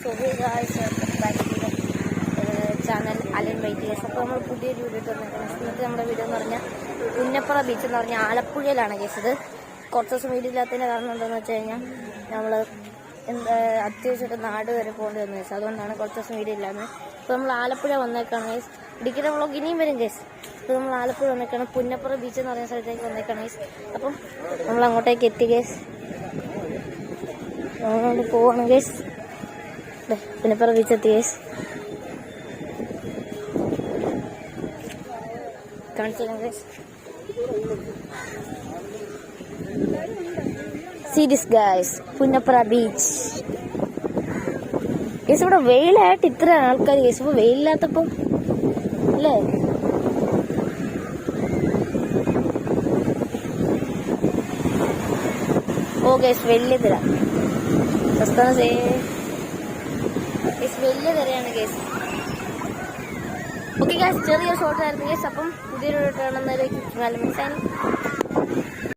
So hey guys, welcome back to channel Alan Vaidyers. അപ്പോൾ നമ്മൾ പുതിയൊരു വീഡിയോ തന്നിട്ടുണ്ട്. ഇന്നത്തെ നമ്മുടെ വീഡിയോ എന്ന് പറഞ്ഞാൽ പുന്നപ്പുറ ബീച്ച് എന്ന് പറഞ്ഞാൽ ആലപ്പുഴയിലാണ് കേസത്. കുറച്ച് ദിവസം വീടില്ലാത്തതിൻ്റെ കാരണം എന്താണെന്ന് വെച്ച് കഴിഞ്ഞാൽ നമ്മൾ അത്യാവശ്യമായിട്ട് നാട് വരെ പോകേണ്ടി വന്നു കേസ്. അതുകൊണ്ടാണ് കുറച്ച് ദിവസം വീടില്ലാന്ന്. ഇപ്പോൾ നമ്മൾ ആലപ്പുഴ വന്നേക്കാണ് കേസ്. ഇടുക്കിയുടെ വ്ളോഗ് ഇനിയും വരും കേസ്. ഇപ്പോൾ നമ്മൾ ആലപ്പുഴ വന്നേക്കാണ്, പുന്നപ്പുറ ബീച്ച് എന്ന് പറയുന്ന സ്ഥലത്തേക്ക് വന്നേക്കാണ് കേസ്. അപ്പം നമ്മൾ അങ്ങോട്ടേക്ക് എത്തി കേസ്. അങ്ങോട്ട് പോവാണ് കേസ്. പുന്നപ്പുറ ബീച്ച് എത്തി കേസ്. കാണിച്ചു case. See this guys, Punnapra beach case. ഇവിടെ വെയിലായിട്ട് ഇത്ര ആൾക്കാർ കേസ്. ഇപ്പോൾ വെയിലില്ലാത്തപ്പോൾ അല്ലേ? ഓ കേസ്, വലിയ തിര വലിയ തിരയാണ് കേസ്. ഓക്കെ ഗൈസ്, ചെറിയ ഷോർട്ട് ആയിരുന്നു കേസ്. അപ്പം പുതിയൊരു കാണുന്നതിലേക്ക്